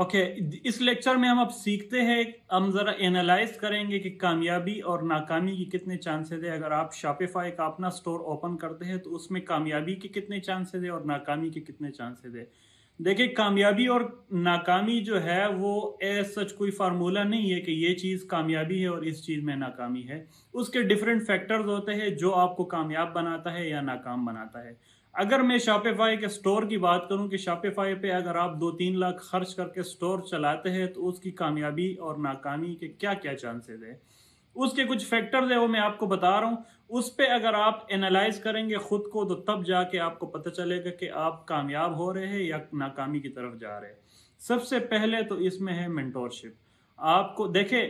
Okay, इस lecture में हम अब सीखते हैं, हम ज़रा एनालाइज करेंगे कि कामयाबी और नाकामी की कितने चांसेस है। अगर आप शॉपिफाई का अपना स्टोर ओपन करते हैं तो उसमें कामयाबी के कितने चांसेस है और नाकामी के कितने चांसेस है। देखिए, कामयाबी और नाकामी जो है वो एज सच कोई फार्मूला नहीं है कि ये चीज़ कामयाबी है और इस चीज़ में नाकामी है। उसके डिफरेंट फैक्टर्स होते हैं जो आपको कामयाब बनाता है या नाकाम बनाता है। अगर मैं शॉपिफाई के स्टोर की बात करूं कि शॉपिफाई पे अगर आप 2-3 लाख खर्च करके स्टोर चलाते हैं तो उसकी कामयाबी और नाकामी के क्या क्या चांसेस है, उसके कुछ फैक्टर्स है वो मैं आपको बता रहा हूं। उस पे अगर आप एनालाइज करेंगे खुद को तो तब जाके आपको पता चलेगा कि आप कामयाब हो रहे हैं या नाकामी की तरफ जा रहे हैं। सबसे पहले तो इसमें है मेंटोरशिप। आपको देखे,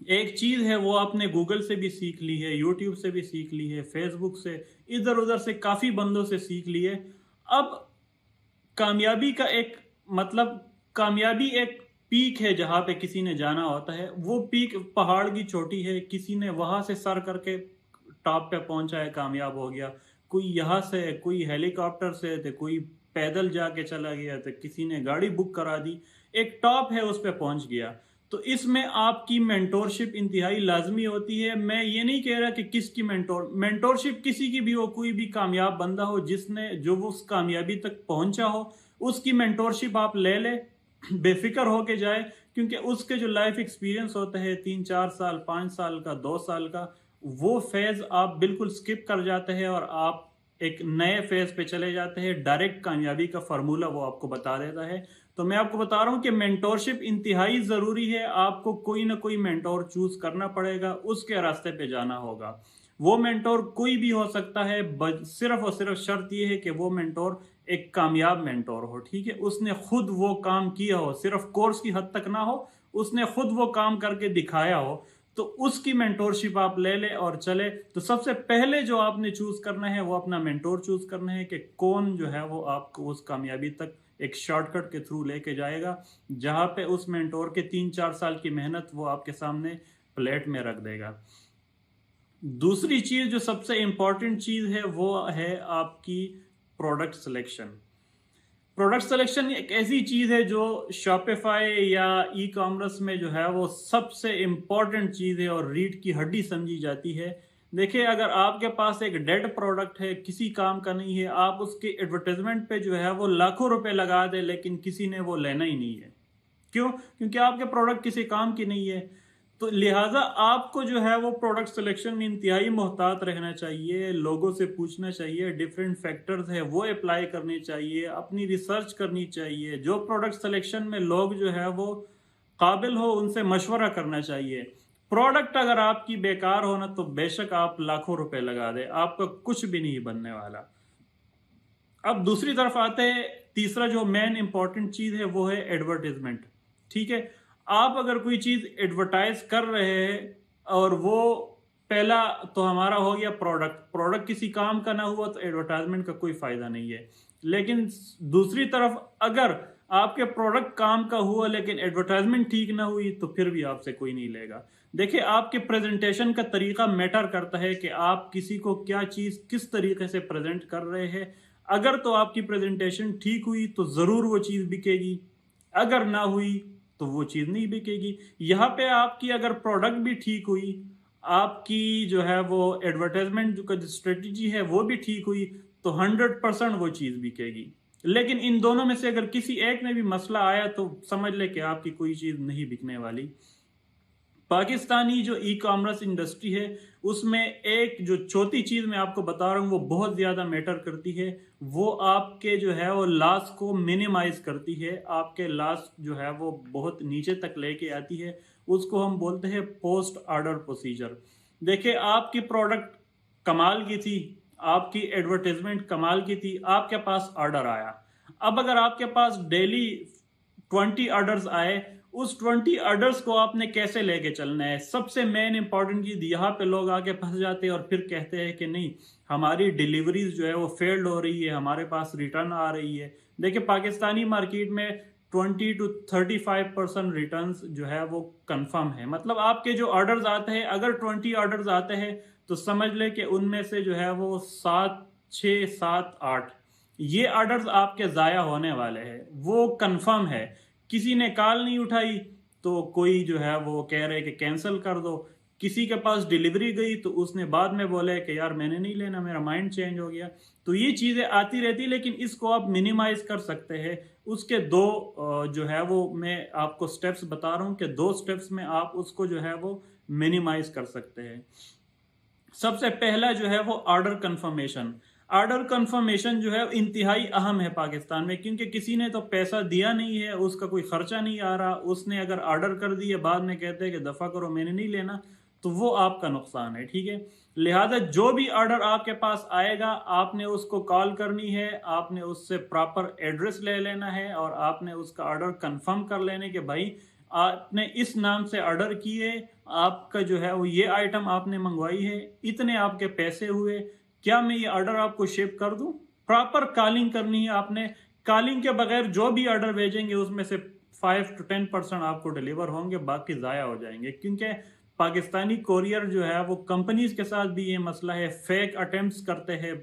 एक चीज है वो आपने गूगल से भी सीख ली है, यूट्यूब से भी सीख ली है, फेसबुक से, इधर उधर से काफी बंदों से सीख ली है। अब कामयाबी का एक मतलब, कामयाबी एक पीक है जहां पे किसी ने जाना होता है। वो पीक पहाड़ की चोटी है, किसी ने वहां से सर करके टॉप पे पहुंचा है, कामयाब हो गया। कोई यहाँ से, कोई हेलीकॉप्टर से, तो कोई पैदल जाके चला गया, तो किसी ने गाड़ी बुक करा दी, एक टॉप है उस पे पहुंच गया। तो इसमें आपकी मेंटोरशिप इंतहाई लाजमी होती है। मैं ये नहीं कह रहा कि किसकी मेंटोरशिप किसी की भी हो, कोई भी कामयाब बंदा हो जिसने जो वो उस कामयाबी तक पहुंचा हो, उसकी मेंटोरशिप आप ले ले, बेफिक्र होके जाए। क्योंकि उसके जो लाइफ एक्सपीरियंस होता है 3-4 साल, 5 साल का, 2 साल का, वो फेज आप बिल्कुल स्किप कर जाते हैं और आप एक नए फेज पे चले जाते हैं। डायरेक्ट कामयाबी का फार्मूला वो आपको बता देता है। तो मैं आपको बता रहा हूं कि मेंटोरशिप इंतहाई जरूरी है। आपको कोई ना कोई मेंटोर चूज करना पड़ेगा, उसके रास्ते पे जाना होगा। वो मेंटोर कोई भी हो सकता है, सिर्फ और सिर्फ शर्त ये है कि वो मेंटोर एक कामयाब मेंटोर हो। ठीक है, उसने खुद वो काम किया हो, सिर्फ कोर्स की हद तक ना हो, उसने खुद वो काम करके दिखाया हो। तो उसकी मेंटोरशिप आप ले ले और चले। तो सबसे पहले जो आपने चूज करना है वो अपना मेंटोर चूज करना है कि कौन जो है वो आपको उस कामयाबी तक एक शॉर्टकट के थ्रू लेके जाएगा, जहां पे उस मेंटोर के 3-4 साल की मेहनत वो आपके सामने प्लेट में रख देगा। दूसरी चीज जो सबसे इंपॉर्टेंट चीज है वो है आपकी प्रोडक्ट सिलेक्शन। प्रोडक्ट सिलेक्शन एक ऐसी चीज है जो शॉपिफाई या ई कॉमर्स में जो है वो सबसे इंपॉर्टेंट चीज है और रीढ़ की हड्डी समझी जाती है। देखिए, अगर आपके पास एक डेड प्रोडक्ट है, किसी काम का नहीं है, आप उसके एडवर्टाइजमेंट पे जो है वो लाखों रुपए लगा दे, लेकिन किसी ने वो लेना ही नहीं है। क्यों? क्योंकि आपके प्रोडक्ट किसी काम की नहीं है। तो लिहाजा आपको जो है वो प्रोडक्ट सिलेक्शन में इंतहाई मोहतात रहना चाहिए, लोगों से पूछना चाहिए, डिफरेंट फैक्टर्स है वो अप्लाई करने चाहिए, अपनी रिसर्च करनी चाहिए। जो प्रोडक्ट सिलेक्शन में लोग जो है वो काबिल हो, उनसे मशवरा करना चाहिए। प्रोडक्ट अगर आपकी बेकार हो ना, तो बेशक आप लाखों रुपए लगा दे, आपका कुछ भी नहीं बनने वाला। अब दूसरी तरफ आते हैं, तीसरा जो मेन इंपॉर्टेंट चीज है वो है एडवर्टाइजमेंट। ठीक है, आप अगर कोई चीज एडवर्टाइज कर रहे हैं, और वो पहला तो हमारा हो गया प्रोडक्ट, प्रोडक्ट किसी काम का ना हुआ तो एडवर्टाइजमेंट का कोई फायदा नहीं है। लेकिन दूसरी तरफ अगर आपके प्रोडक्ट काम का हुआ लेकिन एडवर्टाइजमेंट ठीक ना हुई, तो फिर भी आपसे कोई नहीं लेगा। देखिए, आपके प्रेजेंटेशन का तरीका मैटर करता है कि आप किसी को क्या चीज किस तरीके से प्रेजेंट कर रहे हैं। अगर तो आपकी प्रेजेंटेशन ठीक हुई तो जरूर वो चीज बिकेगी, अगर ना हुई तो वो चीज नहीं बिकेगी। यहाँ पे आपकी अगर प्रोडक्ट भी ठीक हुई, आपकी जो है वो एडवर्टाइजमेंट का जो स्ट्रेटेजी है वो भी ठीक हुई, तो 100% वो चीज बिकेगी। लेकिन इन दोनों में से अगर किसी एक में भी मसला आया तो समझ ले कि आपकी कोई चीज नहीं बिकने वाली। पाकिस्तानी जो ई कॉमर्स इंडस्ट्री है, उसमें एक जो चौथी चीज मैं आपको बता रहा हूँ वो बहुत ज्यादा मैटर करती है। वो आपके जो है वो लॉस को मिनिमाइज करती है, आपके लॉस जो है वो बहुत नीचे तक लेके आती है। उसको हम बोलते हैं पोस्ट ऑर्डर प्रोसीजर। देखिए, आपकी प्रोडक्ट कमाल की थी, आपकी एडवर्टाइजमेंट कमाल की थी, आपके पास ऑर्डर आया। अब अगर आपके पास डेली 20 ऑर्डर्स आए, उस 20 ऑर्डर्स को आपने कैसे लेके चलना है। सबसे मेन इंपॉर्टेंट चीज, यहाँ पे लोग आके फंस जाते हैं और फिर कहते हैं कि नहीं, हमारी डिलीवरीज जो है वो फेल्ड हो रही है, हमारे पास रिटर्न आ रही है। देखिए, पाकिस्तानी मार्केट में 20 to 35% रिटर्न जो है वो कंफर्म है। मतलब आपके जो ऑर्डर्स आते हैं, अगर 20 ऑर्डर्स आते हैं तो समझ ले कि उनमें से जो है वो 7, 6, 7, 8 ये ऑर्डर्स आपके जाया होने वाले हैं, वो कंफर्म है। کسی نے کال نہیں اٹھائی تو کوئی جو ہے وہ کہہ رہے کہ کینسل کر دو، کسی کے پاس ڈیلیوری گئی تو اس نے بعد میں بولا کہ یار میں نے نہیں لینا، میرا مائنڈ چینج ہو گیا۔ تو یہ چیزیں آتی رہتی، لیکن اس کو آپ منیمائز کر سکتے ہیں۔ اس کے دو جو ہے وہ میں آپ کو سٹیپس بتا رہا ہوں کہ 2 سٹیپس میں آپ اس کو جو ہے وہ منیمائز کر سکتے ہیں۔ سب سے پہلا جو ہے وہ آرڈر کنفرمیشن۔ آرڈر کنفرمیشن جو ہے انتہائی اہم ہے پاکستان میں، کیونکہ کسی نے تو پیسہ دیا نہیں ہے، اس کا کوئی خرچہ نہیں آ رہا، اس نے اگر آرڈر کر دیا بعد میں کہتے ہیں کہ دفع کرو میں نے نہیں لینا، تو وہ آپ کا نقصان ہے، ٹھیک ہے۔ لہذا جو بھی آرڈر آپ کے پاس آئے گا آپ نے اس کو کال کرنی ہے، آپ نے اس سے پراپر ایڈریس لے لینا ہے، اور آپ نے اس کا آرڈر کنفرم کر لینے کہ بھائی آپ نے اس نام سے آرڈر کیے، آپ کا جو ہے وہ یہ آئٹم آپ نے منگوائی ہے، اتنے آپ کے پیسے ہوئے، کیا میں یہ آرڈر آپ کو شپ کر دوں؟ پراپر کالنگ کرنی ہے آپ نے۔ کالنگ کے بغیر جو بھی آرڈر بھیجیں گے اس میں سے 5 to 10% آپ کو ڈیلیور ہوں گے، باقی ضائع ہو جائیں گے، کیونکہ پاکستانی کوریئر جو ہے وہ کمپنیز کے ساتھ بھی یہ مسئلہ ہے، فیک اٹیمپٹس کرتے ہیں،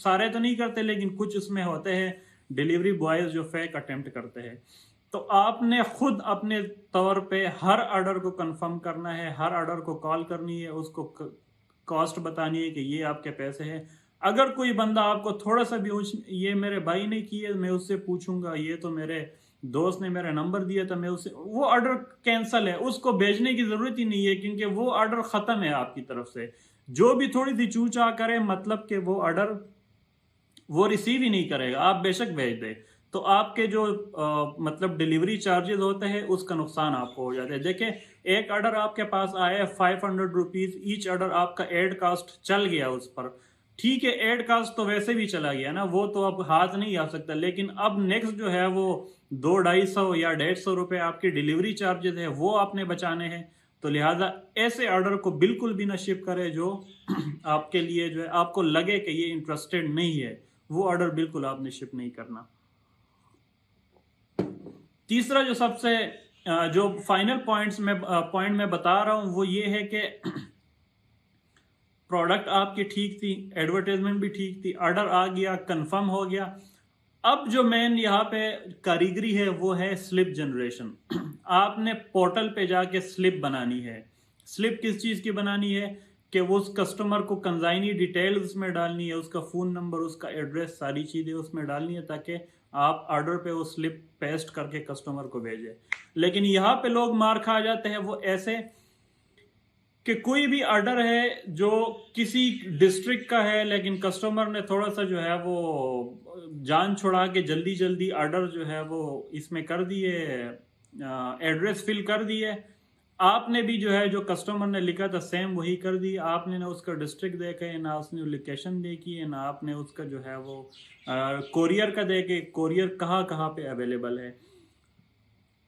سارے تو نہیں کرتے لیکن کچھ اس میں ہوتے ہیں ڈیلیوری بوائز جو فیک اٹیمپٹ کرتے ہیں۔ تو آپ نے خود اپنے طور پہ ہر آرڈر کو کنفرم کرنا ہے، ہر آرڈر کو کال کرنی ہے، اس کو کاسٹ بتانی ہے کہ یہ آپ کے پیسے ہیں۔ اگر کوئی بندہ آپ کو تھوڑا سا بھی یہ میرے بھائی نے کیے میں اس سے پوچھوں گا، یہ تو میرے دوست نے میرا نمبر دیا تھا میں اسے، وہ آرڈر کینسل ہے، اس کو بھیجنے کی ضرورت ہی نہیں ہے، کیونکہ وہ آرڈر ختم ہے آپ کی طرف سے۔ جو بھی تھوڑی سی چوچا کرے مطلب کہ وہ آرڈر وہ ریسیو ہی نہیں کرے گا، آپ بے شک بھیج دے تو آپ کے جو مطلب ڈیلیوری چارجز ہوتے ہیں اس کا نقصان آپ کو ہو جاتا ہے۔ دیکھیں ایک آرڈر آپ کے پاس آیا 500 روپیز ایچ آرڈر، آپ کا ایڈ کاسٹ چل گیا اس پر، ٹھیک ہے ایڈ کاسٹ تو ویسے بھی چلا گیا نا، وہ تو اب ہاتھ نہیں آ سکتا، لیکن اب نیکسٹ جو ہے وہ 200-250 یا 150 روپے آپ کی ڈیلیوری چارجز ہے وہ آپ نے بچانے ہیں۔ تو لہٰذا ایسے آرڈر کو بالکل بھی نہ شپ کرے جو آپ کے لیے جو ہے آپ کو لگے کہ یہ انٹرسٹڈ نہیں ہے، وہ آرڈر بالکل آپ نے شپ نہیں کرنا۔ تیسرا جو سب سے جو فائنل پوائنٹ میں بتا رہا ہوں وہ یہ ہے کہ پروڈکٹ آپ کی ٹھیک تھی، ایڈورٹائزمنٹ بھی ٹھیک تھی، آرڈر آ گیا، کنفرم ہو گیا۔ اب جو مین یہاں پہ کاریگری ہے وہ ہے سلپ جنریشن۔ آپ نے پورٹل پہ جا کے سلپ بنانی ہے۔ سلپ کس چیز کی بنانی ہے کہ وہ اس کسٹمر کو کنزائنی ڈیٹیلز اس میں ڈالنی ہے، اس کا فون نمبر، اس کا ایڈریس، ساری چیزیں اس میں ڈالنی ہے تاکہ آپ آرڈر پہ وہ سلپ پیسٹ کر کے کسٹمر کو بھیجے۔ لیکن یہاں پہ لوگ مار کھا جاتے ہیں وہ ایسے کہ کوئی بھی آرڈر ہے جو کسی ڈسٹرکٹ کا ہے لیکن کسٹمر نے تھوڑا سا جو ہے وہ جان چھوڑا کے جلدی جلدی آرڈر جو ہے وہ اس میں کر دیے، ایڈریس فل کر دیے، آپ نے بھی جو ہے جو کسٹمر نے لکھا تھا سیم وہی کر دی، آپ نے نہ اس کا ڈسٹرکٹ دیکھا ہے، نہ اس نے لوکیشن دیکھی ہے، نہ آپ نے اس کا جو ہے وہ کوریئر کا دیکھے کورئر کہاں کہاں پہ اویلیبل ہے۔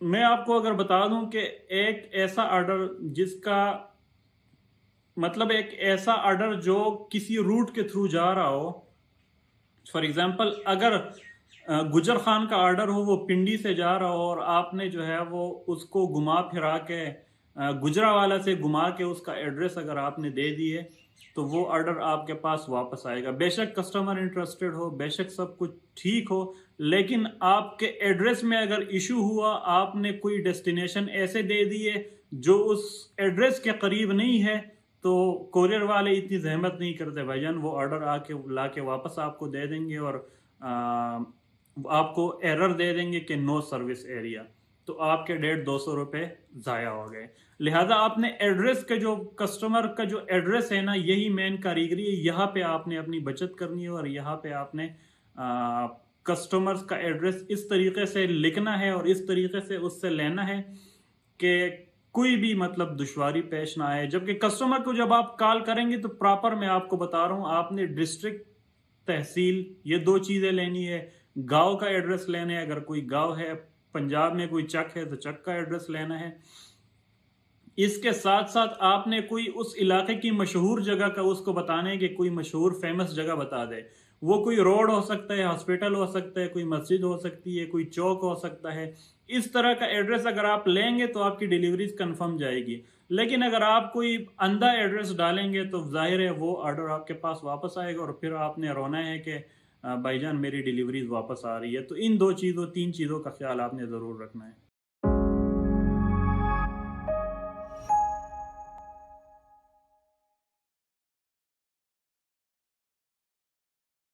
میں آپ کو اگر بتا دوں کہ ایک ایسا آرڈر جس کا مطلب ایک ایسا آرڈر جو کسی روٹ کے تھرو جا رہا ہو، فار ایگزامپل اگر گجر خان کا آرڈر ہو، وہ پنڈی سے جا رہا ہو اور آپ نے جو ہے وہ اس کو گھما پھرا کے گجرا والا سے گھما کے اس کا ایڈریس اگر آپ نے دے دیے تو وہ آرڈر آپ کے پاس واپس آئے گا۔ بے شک کسٹمر انٹرسٹڈ ہو، بے شک سب کچھ ٹھیک ہو، لیکن آپ کے ایڈریس میں اگر ایشو ہوا، آپ نے کوئی ڈیسٹینیشن ایسے دے دیے جو اس ایڈریس کے قریب نہیں ہے، تو کوریئر والے اتنی زحمت نہیں کرتے بھائی جان، وہ آرڈر لا کے واپس آپ کو دے دیں گے اور آپ کو ایرر دے دیں گے کہ نو سروس ایریا، تو آپ کے 150-200 روپے ضائع ہو گئے۔ لہذا آپ نے ایڈریس کا جو کسٹمر کا جو ایڈریس ہے نا، یہی مین کاریگری ہے، یہاں پہ آپ نے اپنی بچت کرنی ہے اور یہاں پہ آپ نے کسٹمرز کا ایڈریس اس طریقے سے لکھنا ہے اور اس طریقے سے اس سے لینا ہے کہ کوئی بھی مطلب دشواری پیش نہ آئے۔ جبکہ کسٹمر کو جب آپ کال کریں گے تو پراپر میں آپ کو بتا رہا ہوں، آپ نے ڈسٹرکٹ، تحصیل، یہ 2 چیزیں لینی ہے، گاؤں کا ایڈریس لینا ہے، اگر کوئی گاؤں ہے، پنجاب میں کوئی چک ہے تو چک کا ایڈریس لینا ہے۔ اس کے ساتھ ساتھ آپ نے کوئی اس علاقے کی مشہور جگہ کا اس کو بتانا ہے کہ کوئی مشہور فیمس جگہ بتا دے، وہ کوئی روڈ ہو سکتا ہے، ہاسپٹل ہو سکتا ہے، کوئی مسجد ہو سکتی ہے، کوئی چوک ہو سکتا ہے۔ اس طرح کا ایڈریس اگر آپ لیں گے تو آپ کی ڈیلیوریز کنفرم جائے گی، لیکن اگر آپ کوئی اندھا ایڈریس ڈالیں گے تو ظاہر ہے وہ آرڈر آپ کے پاس واپس آئے گا اور پھر آپ نے رونا ہے کہ भाईजान मेरी डिलीवरीज वापस आ रही है। तो इन 2 चीज़ों 3 चीज़ों का ख्याल आपने ज़रूर रखना है।